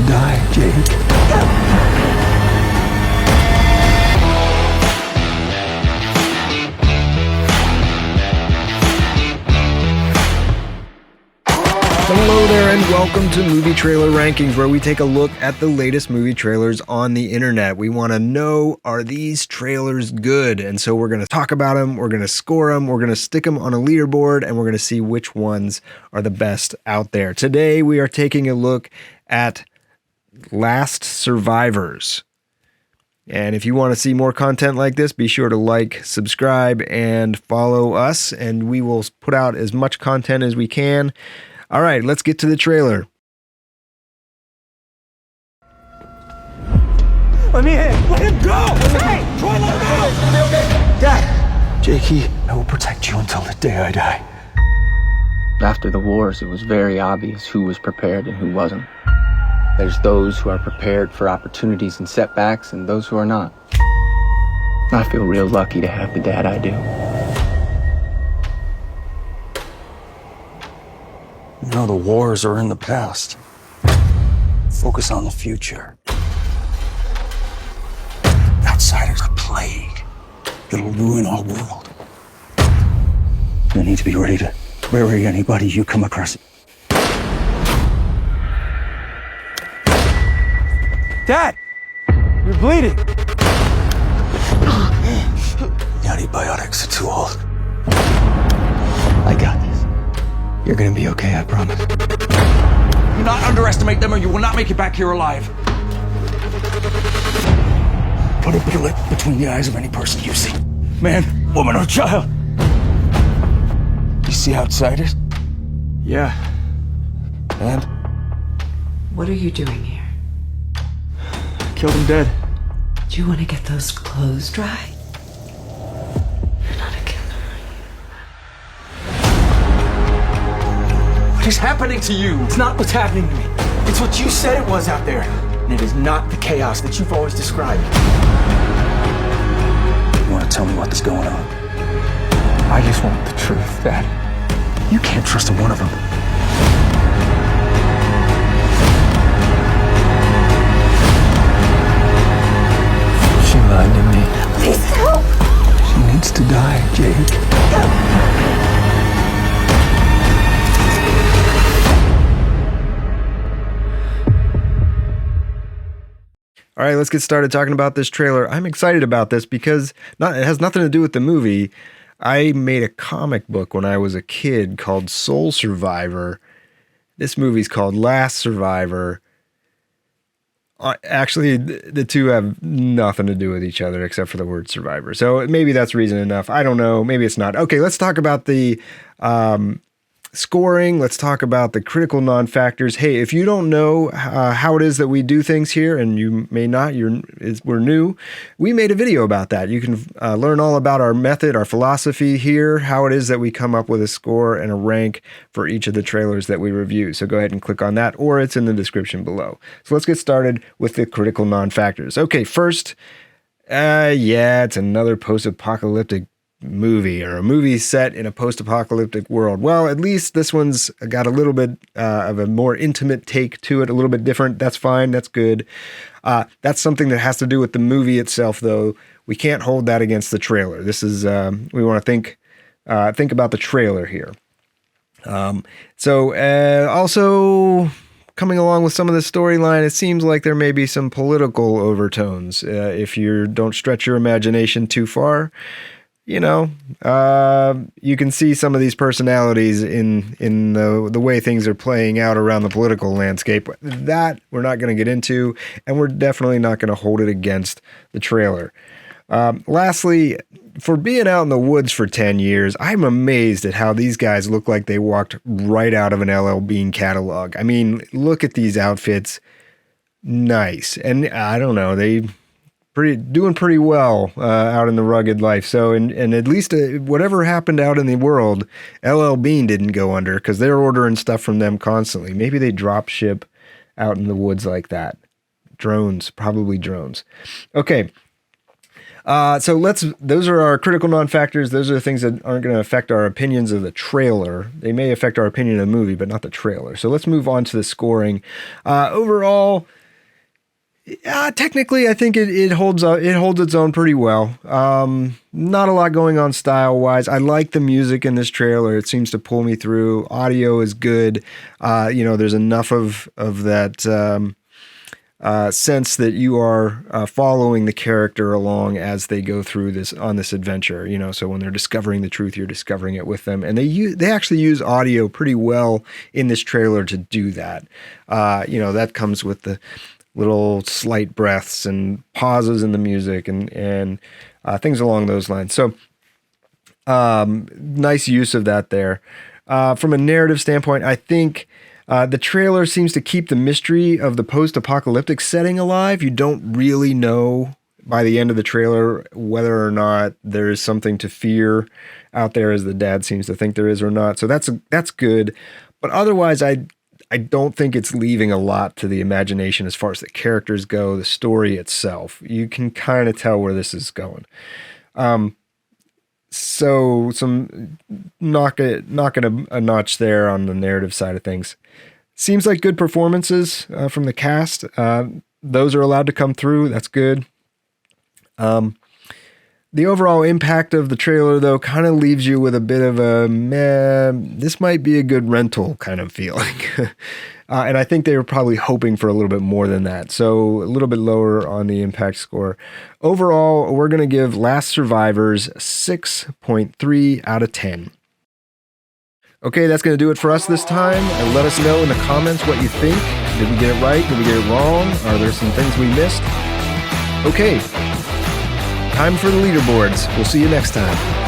to die, Jake. Hello there and welcome to Movie Trailer Rankings, where we take a look at the latest movie trailers on the internet. We want to know, are these trailers good? And so we're going to talk about them, we're going to score them, we're going to stick them on a leaderboard, and we're going to see which ones are the best out there. Today we are taking a look at Last Survivors. And if you want to see more content like this, be sure to like, subscribe, and follow us, and we will put out as much content as we can. All right, let's get to the trailer. Let me in! Let him go! Hey! Troy, let him go! Okay. Dad! Jakey, I will protect you until the day I die. After the wars, it was very obvious who was prepared and who wasn't. There's those who are prepared for opportunities and setbacks, and those who are not. I feel real lucky to have the dad I do. You know, the wars are in the past. Focus on the future. Outsiders are a plague. It'll ruin our world. You need to be ready to bury anybody you come across. Dad! You're bleeding! The antibiotics are too old. I got this. You're gonna be okay, I promise. Do not underestimate them or you will not make it back here alive. Put a bullet between the eyes of any person you see. Man, woman, or child. You see outsiders? Yeah. And? What are you doing here? Killed him dead. Do you want to get those clothes dry? You're not a killer. What is happening to you? It's not what's happening to me. It's what you said it was out there. And it is not the chaos that you've always described. You want to tell me what's going on? I just want the truth, Dad. You can't trust a one of them. She lied to me. Please help! She needs to die, Jake. All right, let's get started talking about this trailer. I'm excited about this because it has nothing to do with the movie. I made a comic book when I was a kid called Soul Survivor. This movie's called Last Survivor. Actually, the two have nothing to do with each other except for the word survivor. So maybe that's reason enough. I don't know. Maybe it's not. Okay, let's talk about the scoring. Let's talk about the critical non-factors. Hey, if you don't know how it is that we do things here, and you may not, we're new, we made a video about that. You can learn all about our method, our philosophy here, how it is that we come up with a score and a rank for each of the trailers that we review. So go ahead and click on that, or it's in the description below. So let's get started with the critical non-factors. Okay, first, it's another post-apocalyptic movie, or a movie set in a post-apocalyptic world. Well, at least this one's got a little bit of a more intimate take to it, a little bit different. That's fine. That's good. That's something that has to do with the movie itself, though. We can't hold that against the trailer. This is we want to think about the trailer here. Also coming along with some of the storyline, it seems like there may be some political overtones. If you don't stretch your imagination too far, you know, you can see some of these personalities in the way things are playing out around the political landscape. That we're not going to get into, and we're definitely not going to hold it against the trailer. Lastly, for being out in the woods for 10 years, I'm amazed at how these guys look like they walked right out of an LL Bean catalog. I mean, look at these outfits. Nice. And I don't know, doing pretty well out in the rugged life. So, and at least whatever happened out in the world, LL Bean didn't go under, because they're ordering stuff from them constantly. Maybe they drop ship out in the woods like that. Drones, probably drones. Okay. Those are our critical non-factors. Those are the things that aren't going to affect our opinions of the trailer. They may affect our opinion of the movie, but not the trailer. So let's move on to the scoring. Overall, technically, I think it holds its own pretty well. Not a lot going on style-wise. I like the music in this trailer. It seems to pull me through. Audio is good. There's enough of that sense that you are following the character along as they go through this adventure. So when they're discovering the truth, you're discovering it with them, and they actually use audio pretty well in this trailer to do that. That comes with the little slight breaths and pauses in the music and things along those lines. So nice use of that there. From a narrative standpoint, I think the trailer seems to keep the mystery of the post-apocalyptic setting alive. You don't really know by the end of the trailer whether or not there is something to fear out there, as the dad seems to think there is or not. So that's good. But otherwise, I don't think it's leaving a lot to the imagination as far as the characters go, the story itself. You can kind of tell where this is going. So some knock it a notch there on the narrative side of things. Seems like good performances from the cast. Those are allowed to come through. That's good. The overall impact of the trailer, though, kind of leaves you with a bit of a meh, this might be a good rental kind of feeling. And I think they were probably hoping for a little bit more than that. So a little bit lower on the impact score. Overall, we're going to give Last Survivors 6.3 out of 10. Okay, that's going to do it for us this time. And let us know in the comments what you think. Did we get it right? Did we get it wrong? Are there some things we missed? Okay. Time for the leaderboards. We'll see you next time.